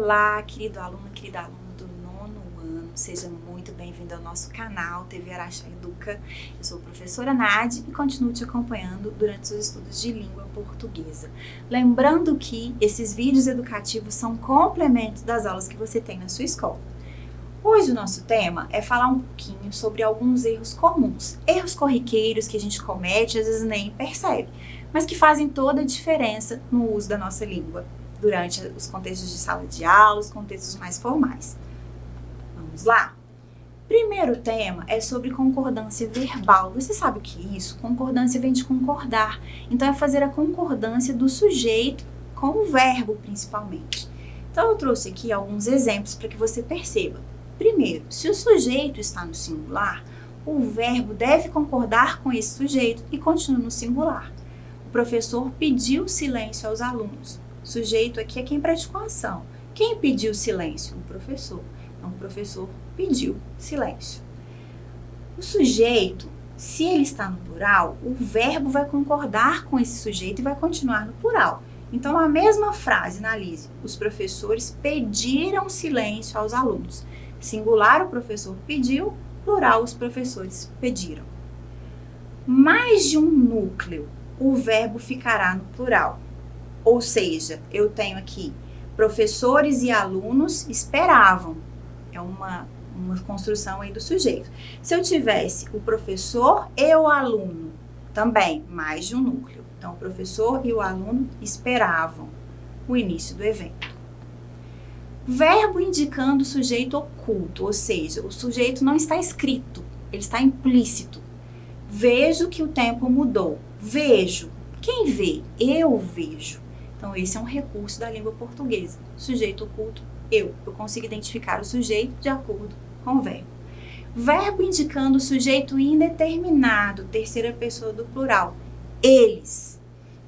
Olá, querido aluno, querida aluna do 9º ano, seja muito bem-vindo ao nosso canal TV Araxá Educa. Eu sou a professora Nadi e continuo te acompanhando durante os estudos de língua portuguesa. Lembrando que esses vídeos educativos são complementos das aulas que você tem na sua escola. Hoje o nosso tema é falar um pouquinho sobre alguns erros comuns, erros corriqueiros que a gente comete e às vezes nem percebe, mas que fazem toda a diferença no uso da nossa língua durante os contextos de sala de aula, os contextos mais formais. Vamos lá? Primeiro tema é sobre concordância verbal. Você sabe o que é isso? Concordância vem de concordar. Então é fazer a concordância do sujeito com o verbo, principalmente. Então eu trouxe aqui alguns exemplos para que você perceba. Primeiro, se o sujeito está no singular, o verbo deve concordar com esse sujeito e continua no singular. O professor pediu silêncio aos alunos. O sujeito aqui é quem praticou a ação. Quem pediu silêncio? O professor. Então, o professor pediu silêncio. O sujeito, se ele está no plural, o verbo vai concordar com esse sujeito e vai continuar no plural. Então, a mesma frase, analise. Os professores pediram silêncio aos alunos. Singular, o professor pediu, plural, os professores pediram. Mais de um núcleo, o verbo ficará no plural. Ou seja, eu tenho aqui professores e alunos esperavam. É uma construção aí do sujeito. Se eu tivesse o professor e o aluno, também mais de um núcleo. Então, o professor e o aluno esperavam o início do evento. Verbo indicando o sujeito oculto, ou seja, o sujeito não está escrito, ele está implícito. Vejo que o tempo mudou. Vejo. Quem vê? Eu vejo. Então, esse é um recurso da língua portuguesa. Sujeito oculto, eu. Eu consigo identificar o sujeito de acordo com o verbo. Verbo indicando o sujeito indeterminado, terceira pessoa do plural. Eles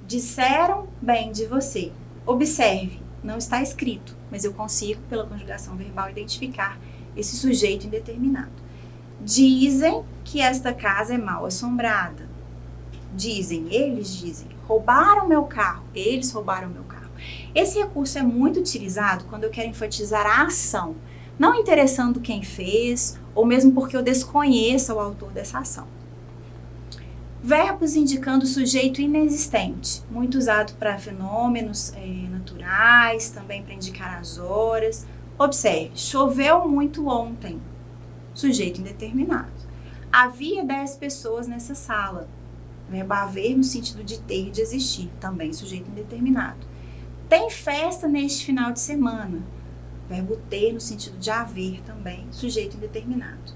disseram bem de você. Observe, não está escrito, mas eu consigo, pela conjugação verbal, identificar esse sujeito indeterminado. Dizem que esta casa é mal assombrada. Dizem, eles dizem, roubaram meu carro, eles roubaram meu carro. Esse recurso é muito utilizado quando eu quero enfatizar a ação, não interessando quem fez, ou mesmo porque eu desconheça o autor dessa ação. Verbos indicando sujeito inexistente, muito usado para fenômenos naturais, também para indicar as horas. Observe, choveu muito ontem, sujeito indeterminado. Havia 10 pessoas nessa sala. Verbo haver no sentido de ter e de existir, também sujeito indeterminado. Tem festa neste final de semana. Verbo ter no sentido de haver também, sujeito indeterminado.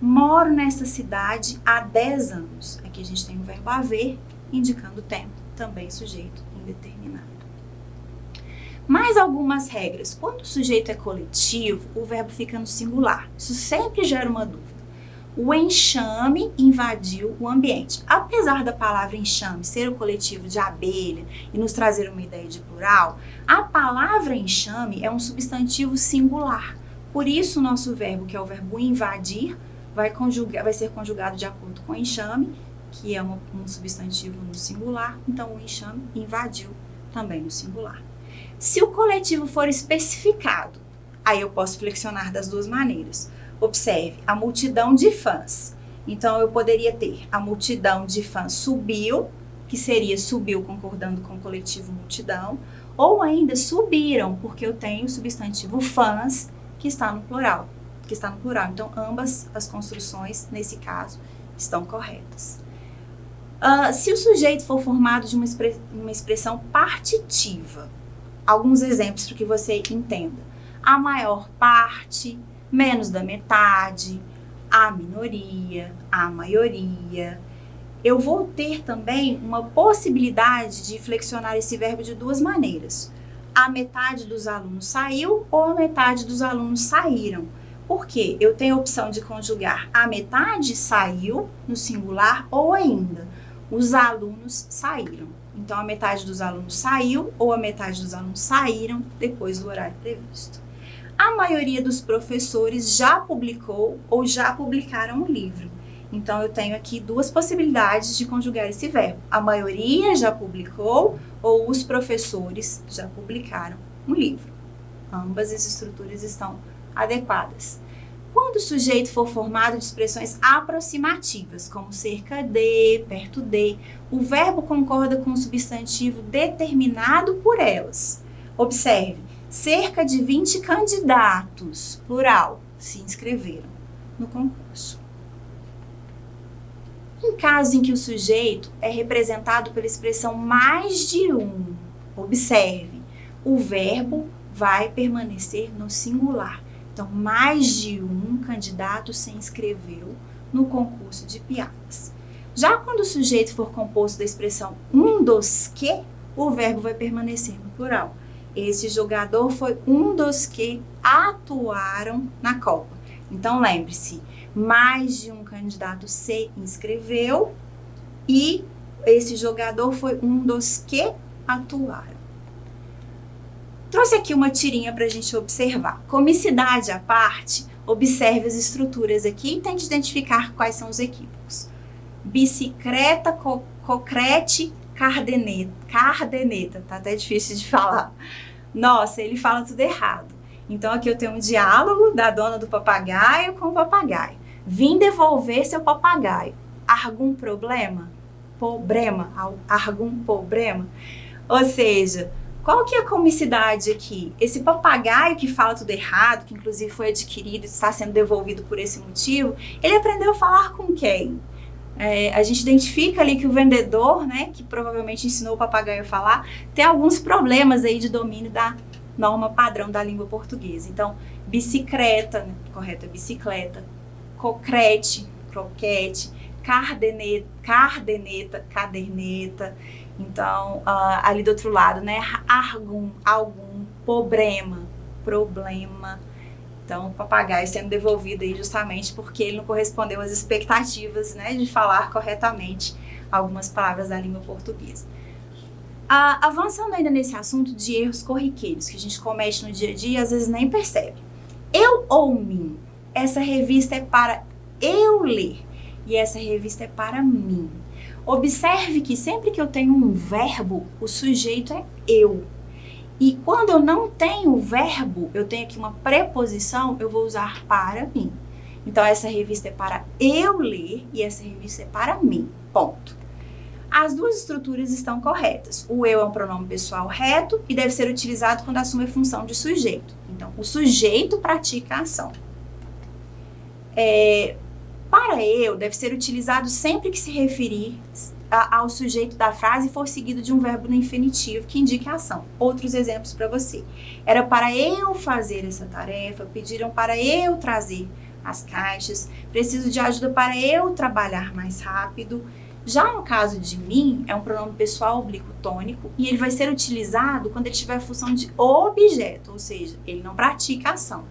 Moro nessa cidade há 10 anos. Aqui a gente tem o verbo haver, indicando o tempo, também sujeito indeterminado. Mais algumas regras. Quando o sujeito é coletivo, o verbo fica no singular. Isso sempre gera uma dúvida. O enxame invadiu o ambiente. Apesar da palavra enxame ser o coletivo de abelha e nos trazer uma ideia de plural, a palavra enxame é um substantivo singular. Por isso, o nosso verbo, que é o verbo invadir, vai ser conjugado de acordo com enxame, que é um substantivo no singular. Então, o enxame invadiu também no singular. Se o coletivo for especificado, aí eu posso flexionar das duas maneiras. Observe, a multidão de fãs. Então, eu poderia ter a multidão de fãs subiu, que seria subiu concordando com o coletivo multidão, ou ainda subiram, porque eu tenho o substantivo fãs, que está no plural. Então, ambas as construções, nesse caso, estão corretas. Se o sujeito for formado de uma expressão partitiva, alguns exemplos para que você entenda. A maior parte, menos da metade, a minoria, a maioria. Eu vou ter também uma possibilidade de flexionar esse verbo de duas maneiras. A metade dos alunos saiu ou a metade dos alunos saíram. Por quê? Eu tenho a opção de conjugar a metade saiu no singular ou ainda os alunos saíram. Então, a metade dos alunos saiu ou a metade dos alunos saíram depois do horário previsto. A maioria dos professores já publicou ou já publicaram um livro. Então, eu tenho aqui duas possibilidades de conjugar esse verbo. A maioria já publicou ou os professores já publicaram um livro. Ambas as estruturas estão adequadas. Quando o sujeito for formado de expressões aproximativas, como cerca de, perto de, o verbo concorda com o substantivo determinado por elas. Observe, cerca de 20 candidatos, plural, se inscreveram no concurso. Em caso em que o sujeito é representado pela expressão mais de um, observe, o verbo vai permanecer no singular. Então, mais de um candidato se inscreveu no concurso de piadas. Já quando o sujeito for composto da expressão um dos que, o verbo vai permanecer no plural. Esse jogador foi um dos que atuaram na Copa. Então, lembre-se, mais de um candidato se inscreveu e esse jogador foi um dos que atuaram. Trouxe aqui uma tirinha para a gente observar. Comicidade à parte, observe as estruturas aqui e tente identificar quais são os equívocos. Bicicleta, cocrete, cardeneta. Tá até difícil de falar. Nossa, ele fala tudo errado. Então aqui eu tenho um diálogo da dona do papagaio com o papagaio. Vim devolver seu papagaio. Algum problema? Algum problema? Ou seja, qual que é a comicidade aqui? Esse papagaio que fala tudo errado, que inclusive foi adquirido e está sendo devolvido por esse motivo, ele aprendeu a falar com quem? A gente identifica ali que o vendedor, né, que provavelmente ensinou o papagaio a falar, tem alguns problemas aí de domínio da norma padrão da língua portuguesa. Então, bicicleta, né, correto, é bicicleta, cocrete, croquete, caderneta. Então, ali do outro lado, né, algum, problema. Então, o papagaio sendo devolvido aí justamente porque ele não correspondeu às expectativas, né, de falar corretamente algumas palavras da língua portuguesa. Avançando ainda nesse assunto de erros corriqueiros que a gente comete no dia a dia e às vezes nem percebe. Eu ou mim, essa revista é para eu ler e essa revista é para mim. Observe que sempre que eu tenho um verbo, o sujeito é eu. E quando eu não tenho o verbo, eu tenho aqui uma preposição, eu vou usar para mim. Então, essa revista é para eu ler e essa revista é para mim. Ponto. As duas estruturas estão corretas. O eu é um pronome pessoal reto e deve ser utilizado quando assume a função de sujeito. Então, o sujeito pratica a ação. Para eu, deve ser utilizado sempre que se referir ao sujeito da frase for seguido de um verbo no infinitivo que indique a ação. Outros exemplos para você. Era para eu fazer essa tarefa, pediram para eu trazer as caixas, preciso de ajuda para eu trabalhar mais rápido. Já no caso de mim, é um pronome pessoal oblíquo tônico e ele vai ser utilizado quando ele tiver a função de objeto, ou seja, ele não pratica a ação.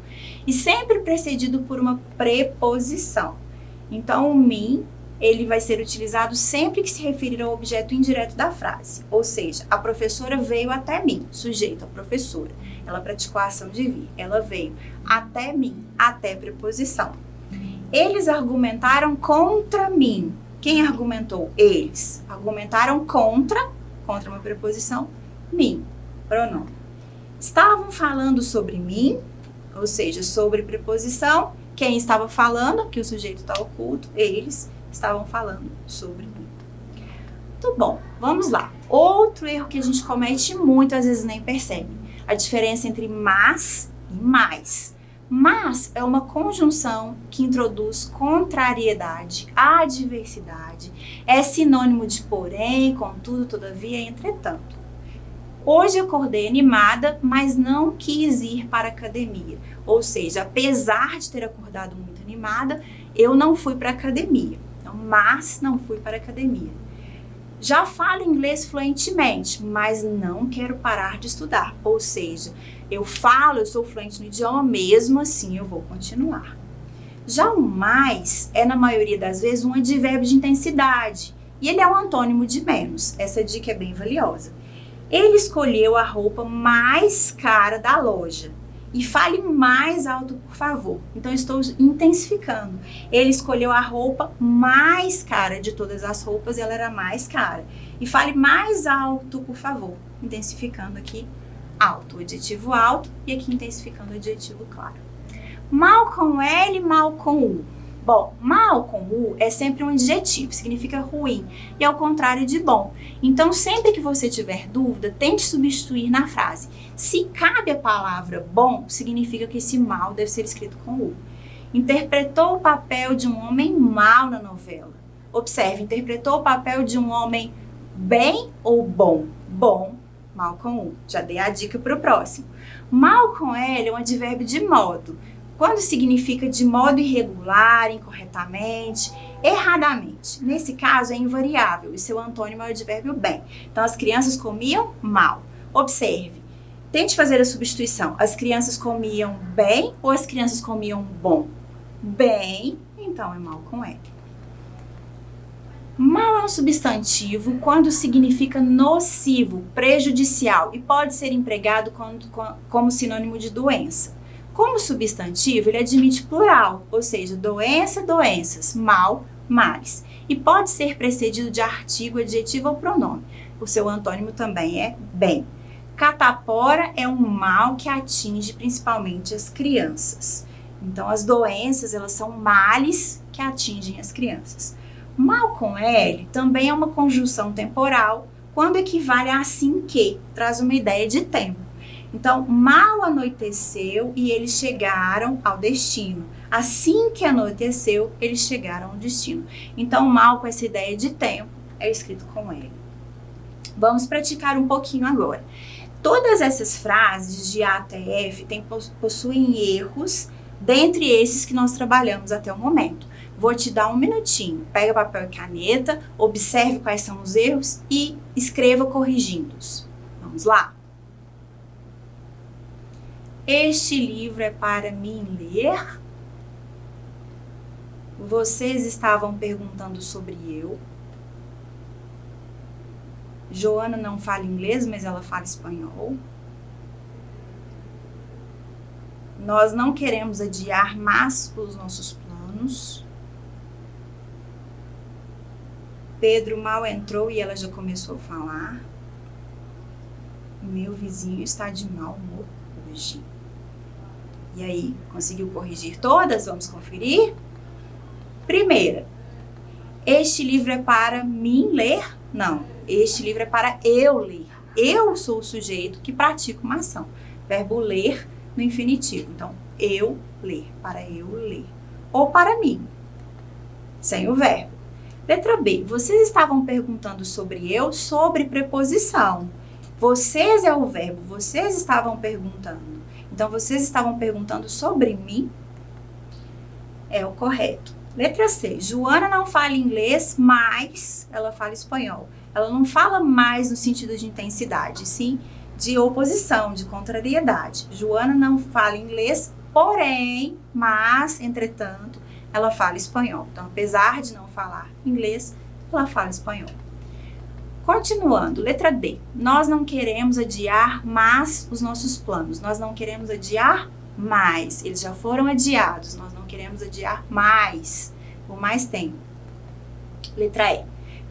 E sempre precedido por uma preposição. Então, o mim, ele vai ser utilizado sempre que se referir ao objeto indireto da frase. Ou seja, a professora veio até mim, sujeito, a professora. Ela praticou a ação de vir, ela veio até mim, até preposição. Eles argumentaram contra mim. Quem argumentou? Eles. Argumentaram contra uma preposição, mim, pronome. Estavam falando sobre mim, ou seja, sobre preposição. Quem estava falando, que o sujeito está oculto, eles estavam falando sobre mim. Muito bom, vamos lá. Outro erro que a gente comete muito, às vezes nem percebe. A diferença entre mas e mais. Mas é uma conjunção que introduz contrariedade, adversidade. É sinônimo de porém, contudo, todavia, entretanto. Hoje acordei animada, mas não quis ir para a academia. Ou seja, apesar de ter acordado muito animada, eu não fui para a academia. Então, mas não fui para a academia. Já falo inglês fluentemente, mas não quero parar de estudar. Ou seja, eu sou fluente no idioma, mesmo assim eu vou continuar. Já o mais é, na maioria das vezes, um advérbio de intensidade. E ele é um antônimo de menos. Essa dica é bem valiosa. Ele escolheu a roupa mais cara da loja. E fale mais alto, por favor. Então, estou intensificando. Ele escolheu a roupa mais cara de todas as roupas, ela era mais cara. E fale mais alto, por favor. Intensificando aqui alto, o adjetivo alto, e aqui intensificando o adjetivo claro. Mal com L, mal com U. Bom, mal com U é sempre um adjetivo, significa ruim, e é o contrário de bom. Então, sempre que você tiver dúvida, tente substituir na frase. Se cabe a palavra bom, significa que esse mal deve ser escrito com U. Interpretou o papel de um homem mau na novela. Observe, interpretou o papel de um homem bem ou bom? Bom, mal com U. Já dei a dica para o próximo. Mal com L é um advérbio de modo. Quando significa de modo irregular, incorretamente, erradamente. Nesse caso é invariável e seu antônimo é o advérbio bem. Então as crianças comiam mal. Observe, tente fazer a substituição. As crianças comiam bem ou as crianças comiam bom? Bem, então é mal com L. Mal é um substantivo quando significa nocivo, prejudicial e pode ser empregado como sinônimo de doença. Como substantivo, ele admite plural, ou seja, doença, doenças, mal, males. E pode ser precedido de artigo, adjetivo ou pronome. O seu antônimo também é bem. Catapora é um mal que atinge principalmente as crianças. Então, as doenças, elas são males que atingem as crianças. Mal com L também é uma conjunção temporal, quando equivale a assim que, traz uma ideia de tempo. Então, mal anoiteceu e eles chegaram ao destino. Assim que anoiteceu, eles chegaram ao destino. Então, mal com essa ideia de tempo é escrito com L. Vamos praticar um pouquinho agora. Todas essas frases de A até F possuem erros, dentre esses que nós trabalhamos até o momento. Vou te dar um minutinho. Pega papel e caneta, observe quais são os erros e escreva corrigindo-os. Vamos lá? Este livro é para mim ler? Vocês estavam perguntando sobre eu. Joana não fala inglês, mas ela fala espanhol. Nós não queremos adiar mais os nossos planos. Pedro mal entrou e ela já começou a falar. Meu vizinho está de mau humor hoje. E aí, conseguiu corrigir todas? Vamos conferir? Primeira, este livro é para mim ler? Não, este livro é para eu ler. Eu sou o sujeito que pratica uma ação. Verbo ler no infinitivo. Então, eu ler, para eu ler. Ou para mim, sem o verbo. Letra B, vocês estavam perguntando sobre eu, sobre preposição. Vocês é o verbo, vocês estavam perguntando. Então, vocês estavam perguntando sobre mim? É o correto. Letra C, Joana não fala inglês, mas ela fala espanhol. Ela não fala mais no sentido de intensidade, sim de oposição, de contrariedade. Joana não fala inglês, porém, mas, entretanto, ela fala espanhol. Então, apesar de não falar inglês, ela fala espanhol. Continuando, letra D. Nós não queremos adiar mais os nossos planos. Nós não queremos adiar mais. Eles já foram adiados. Nós não queremos adiar mais. Por mais tempo. Letra E.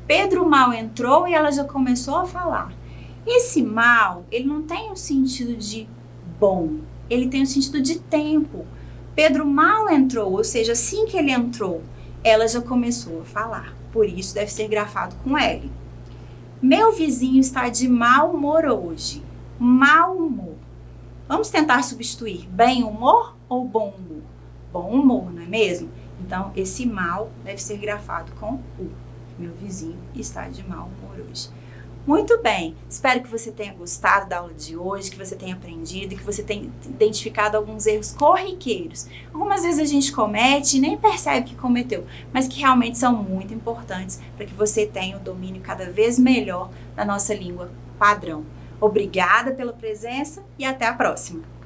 Pedro mal entrou e ela já começou a falar. Esse mal, ele não tem o sentido de bom. Ele tem o sentido de tempo. Pedro mal entrou, ou seja, assim que ele entrou, ela já começou a falar. Por isso, deve ser grafado com L. Meu vizinho está de mau humor hoje. Mau humor. Vamos tentar substituir bem humor ou bom humor? Bom humor, não é mesmo? Então, esse mal deve ser grafado com U. Meu vizinho está de mau humor hoje. Muito bem, espero que você tenha gostado da aula de hoje, que você tenha aprendido, que você tenha identificado alguns erros corriqueiros. Algumas vezes a gente comete e nem percebe que cometeu, mas que realmente são muito importantes para que você tenha o domínio cada vez melhor da nossa língua padrão. Obrigada pela presença e até a próxima!